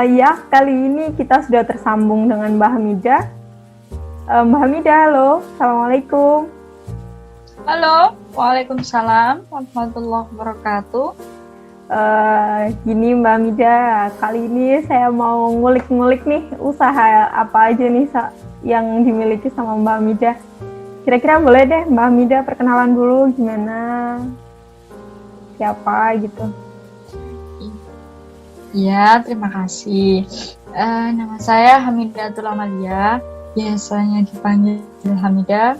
Ya, kali ini kita sudah tersambung dengan Mbak Hamidah. Mbak Hamidah, halo. Assalamualaikum. Halo, waalaikumsalam warahmatullahi wabarakatuh. Gini Mbak Hamidah, kali ini saya mau ngulik-ngulik nih usaha apa aja nih yang dimiliki sama Mbak Hamidah. Kira-kira boleh deh Mbak Hamidah perkenalan dulu gimana, siapa gitu. Ya, terima kasih. Nama saya Hamidatul Amalia, biasanya dipanggil Hamidah.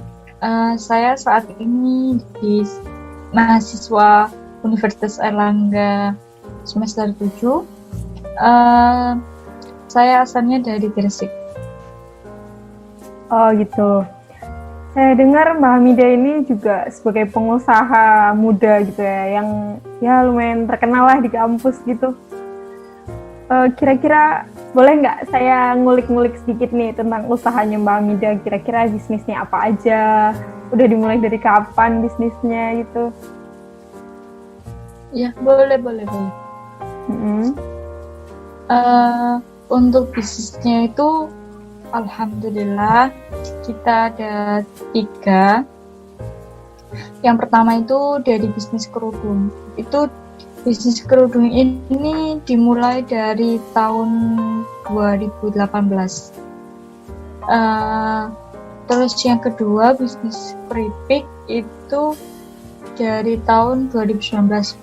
Saya saat ini di mahasiswa Universitas Airlangga semester 7. Saya asalnya dari Gresik. Oh gitu. Saya dengar Mbak Hamidah ini juga sebagai pengusaha muda gitu ya, yang ya lumayan terkenal lah di kampus gitu. Kira-kira boleh nggak saya ngulik-ngulik sedikit nih tentang usahanya Mbak Hamidah, kira-kira bisnisnya apa aja, udah dimulai dari kapan bisnisnya gitu? Ya, boleh. Untuk bisnisnya itu alhamdulillah kita ada 3. Yang pertama itu dari bisnis kerudung. Itu bisnis kerudung ini dimulai dari tahun 2018. Terus yang kedua bisnis keripik itu dari tahun 2019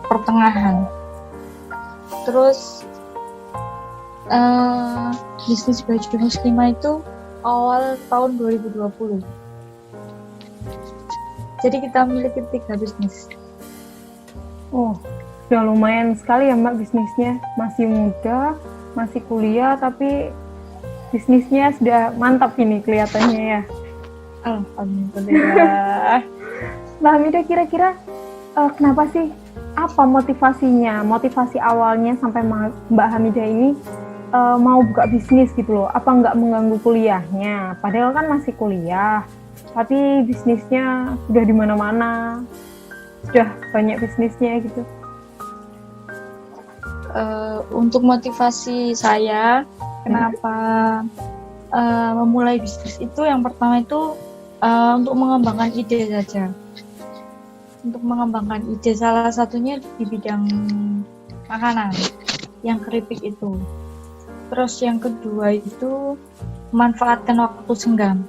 pertengahan. Terus bisnis baju muslimah itu awal tahun 2020. Jadi kita memiliki 3 bisnis. Oh, sudah lumayan sekali ya Mbak bisnisnya. Masih muda, masih kuliah, tapi bisnisnya sudah mantap ini kelihatannya ya. Alhamdulillah. Mbak Hamidah, kira-kira kenapa sih? Apa motivasinya? Motivasi awalnya sampai Mbak Hamidah ini mau buka bisnis gitu loh. Apa nggak mengganggu kuliahnya? Padahal kan masih kuliah, tapi bisnisnya sudah di mana-mana. Sudah banyak bisnisnya gitu. Untuk motivasi saya kenapa memulai bisnis itu, yang pertama itu untuk mengembangkan ide saja. Untuk mengembangkan ide, salah satunya di bidang makanan, yang keripik itu. Terus yang kedua itu memanfaatkan waktu senggang.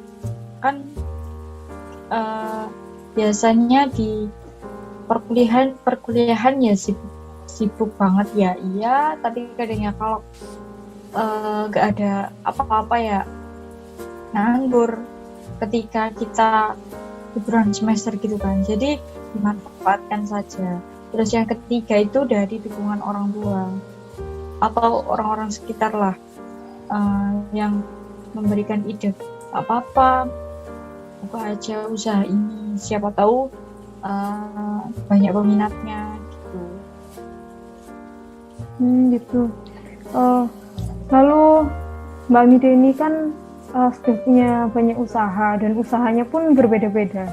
Kan biasanya di perkuliahan ya sibuk banget ya, iya, tapi kadangnya kalau gak ada apa-apa ya nganggur ketika kita liburan semester gitu kan, jadi dimanfaatkan saja. Terus yang ketiga itu dari dukungan orang tua atau orang-orang sekitar lah, yang memberikan ide, apa-apa buka aja usaha ini, siapa tahu banyak peminatnya gitu. Gitu. Lalu Mbak Hamidah ini kan sudah punya banyak usaha dan usahanya pun berbeda-beda.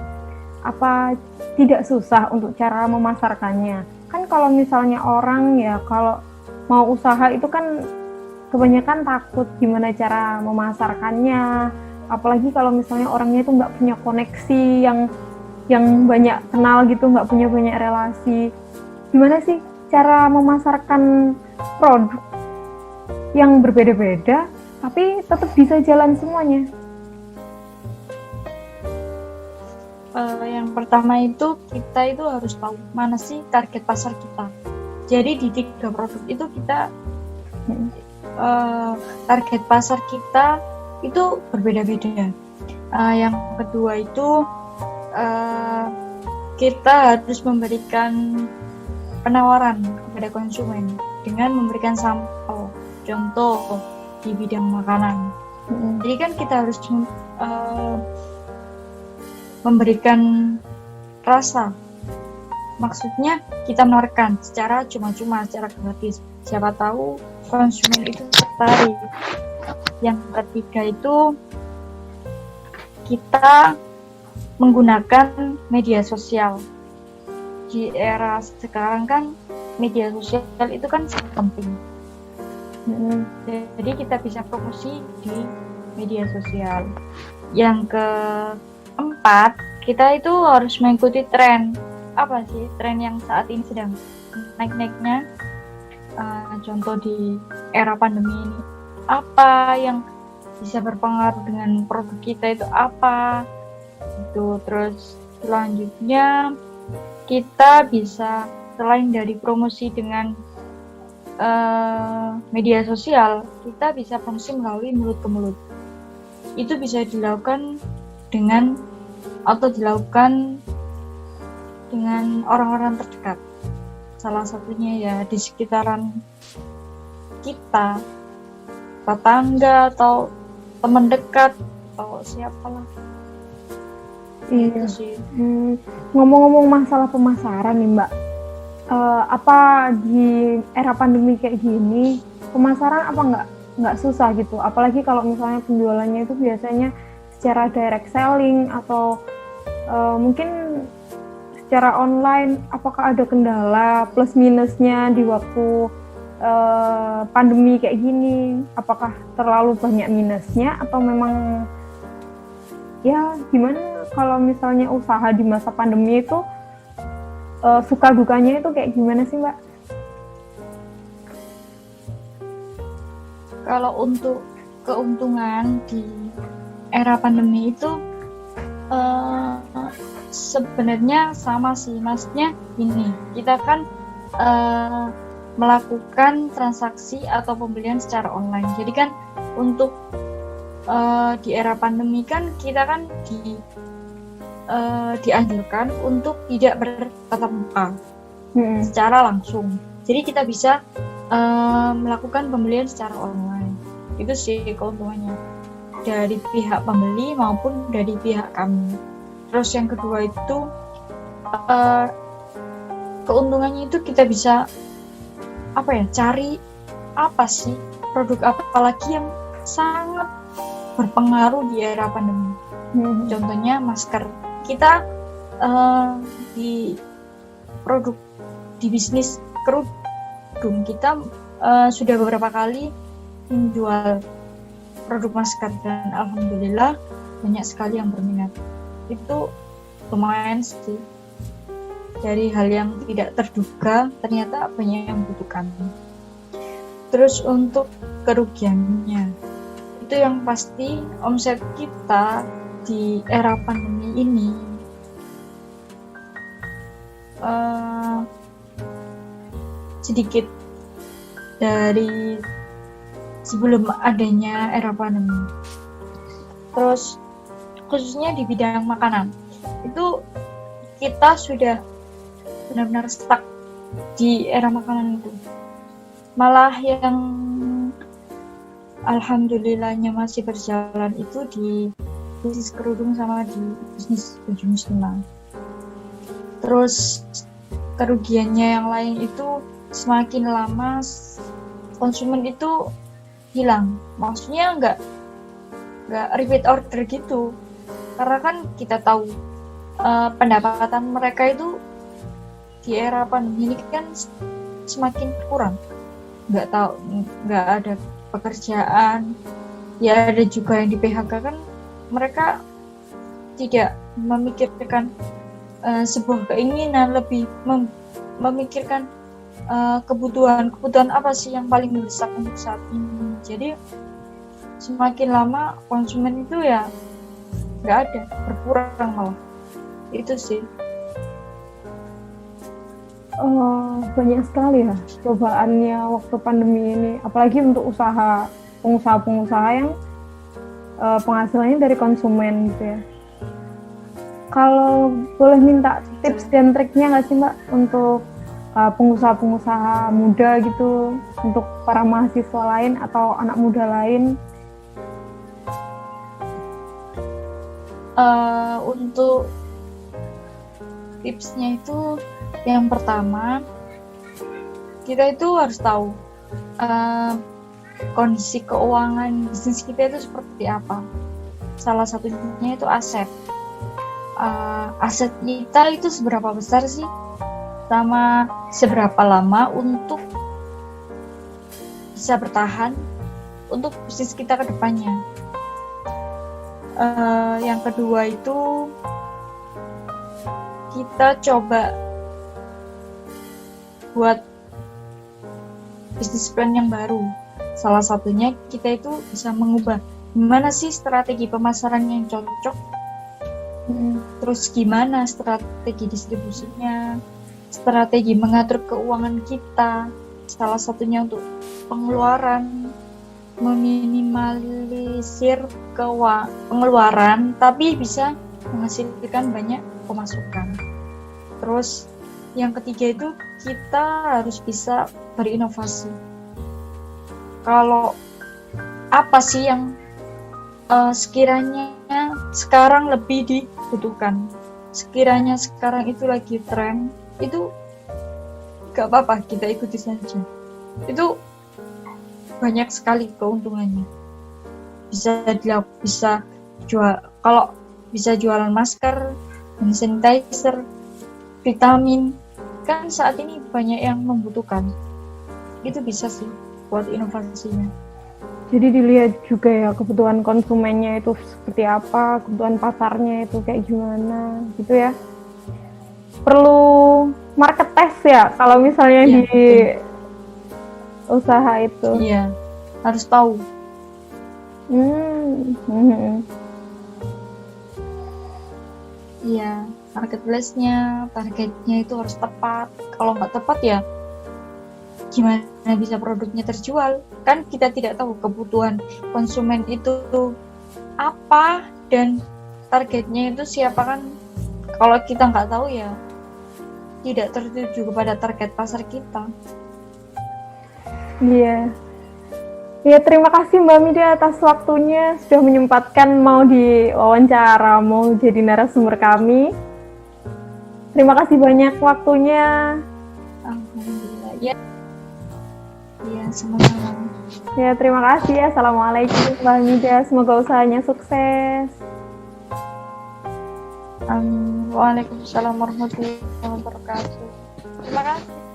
Apa tidak susah untuk cara memasarkannya? Kan kalau misalnya orang ya kalau mau usaha itu kan kebanyakan takut gimana cara memasarkannya. Apalagi kalau misalnya orangnya itu nggak punya koneksi yang banyak kenal gitu, nggak punya banyak relasi. Gimana sih cara memasarkan produk yang berbeda-beda tapi tetap bisa jalan semuanya? Yang pertama itu kita itu harus tahu mana sih target pasar kita. Jadi di 3 produk itu kita target pasar kita itu berbeda-beda. Yang kedua itu kita harus memberikan penawaran kepada konsumen dengan memberikan sampel, contoh di bidang makanan. Jadi kan kita harus memberikan rasa, maksudnya kita menawarkan secara cuma-cuma, secara gratis, siapa tahu konsumen itu tertarik. Yang ketiga itu kita menggunakan media sosial. Di era sekarang kan media sosial itu kan sangat penting. Jadi kita bisa promosi di media sosial. Yang keempat, kita itu harus mengikuti tren. Apa sih tren yang saat ini sedang naik-naiknya? Contoh di era pandemi ini, apa yang bisa berpengaruh dengan produk kita itu apa? Itu terus selanjutnya kita bisa selain dari promosi dengan media sosial, kita bisa promosi melalui mulut ke mulut. Itu bisa dilakukan dengan orang-orang terdekat. Salah satunya ya di sekitaran kita, tetangga atau teman dekat atau siapalah. Iya. Itu sih. Ngomong-ngomong masalah pemasaran nih Mbak, apa di era pandemi kayak gini pemasaran apa nggak susah gitu, apalagi kalau misalnya penjualannya itu biasanya secara direct selling atau mungkin secara online, apakah ada kendala plus minusnya di waktu pandemi kayak gini? Apakah terlalu banyak minusnya atau memang ya gimana kalau misalnya usaha di masa pandemi itu suka dukanya itu kayak gimana sih Mbak? Kalau untuk keuntungan di era pandemi itu sebenarnya sama sih, maksudnya ini kita kan melakukan transaksi atau pembelian secara online. Jadi kan untuk di era pandemi kan kita kan dianjurkan untuk tidak bertatap muka secara langsung. Jadi kita bisa melakukan pembelian secara online. Itu sih keuntungannya dari pihak pembeli maupun dari pihak kami. Terus yang kedua itu keuntungannya itu kita bisa cari apa sih produk apa lagi yang sangat berpengaruh di era pandemi. Contohnya masker. Kita di produk di bisnis kerudung kita sudah beberapa kali menjual produk masker dan alhamdulillah banyak sekali yang berminat. Itu lumayan sih, dari hal yang tidak terduga ternyata banyak yang membutuhkan. Terus untuk kerugiannya itu yang pasti omset kita di era pandemi ini sedikit dari sebelum adanya era pandemi. Terus khususnya di bidang makanan itu kita sudah benar-benar stuck di era makanan itu. Malah yang alhamdulillahnya masih berjalan itu di bisnis kerudung sama di bisnis baju muslimah. Terus kerugiannya yang lain itu semakin lama konsumen itu hilang. Maksudnya nggak repeat order gitu. Karena kan kita tahu pendapatan mereka itu di era pandemi ini kan semakin kurang. Nggak ada pekerjaan. Ya ada juga yang di PHK kan, mereka tidak memikirkan sebuah keinginan, lebih memikirkan kebutuhan apa sih yang paling mendesak untuk saat ini. Jadi semakin lama konsumen itu ya nggak ada, berkurang malah. Itu sih. Banyak sekali ya cobaannya waktu pandemi ini, apalagi untuk pengusaha-pengusaha yang penghasilannya dari konsumen gitu ya. Kalau boleh minta tips dan triknya nggak sih Mbak untuk pengusaha-pengusaha muda gitu, untuk para mahasiswa lain atau anak muda lain? Untuk tipsnya itu yang pertama, kita itu harus tahu kondisi keuangan bisnis kita itu seperti apa. Salah satunya itu aset. Aset kita itu seberapa besar sih, sama seberapa lama untuk bisa bertahan untuk bisnis kita ke depannya. Yang kedua itu kita coba buat bisnis plan yang baru. Salah satunya kita itu bisa mengubah gimana sih strategi pemasaran yang cocok, terus gimana strategi distribusinya, strategi mengatur keuangan kita, salah satunya untuk pengeluaran, meminimalisir pengeluaran tapi bisa menghasilkan banyak pemasukan. Terus yang ketiga itu kita harus bisa berinovasi. Kalau apa sih yang sekiranya sekarang lebih dibutuhkan, sekiranya sekarang itu lagi tren, itu gak apa-apa kita ikuti saja. Itu banyak sekali keuntungannya. Bisa jual, kalau bisa jualan masker, hand sanitizer, vitamin, kan saat ini banyak yang membutuhkan. Itu bisa sih buat inovasinya. Jadi dilihat juga ya kebutuhan konsumennya itu seperti apa, kebutuhan pasarnya itu kayak gimana gitu ya. Perlu market test ya kalau misalnya di usaha itu. Iya, harus tahu. Iya, marketplace-nya, targetnya itu harus tepat. Kalau nggak tepat ya gimana bisa produknya terjual? Kan kita tidak tahu kebutuhan konsumen itu apa dan targetnya itu siapa kan. Kalau kita nggak tahu ya tidak tertuju kepada target pasar kita. Iya. Ya, terima kasih Mbak Mida atas waktunya sudah menyempatkan mau diwawancara, mau jadi narasumber kami. Terima kasih banyak waktunya. Alhamdulillah. Ya. Iya, sama-sama. Ya, terima kasih. Assalamualaikum Mbak Mida. Semoga usahanya sukses. Waalaikumsalam warahmatullahi wabarakatuh. Terima kasih.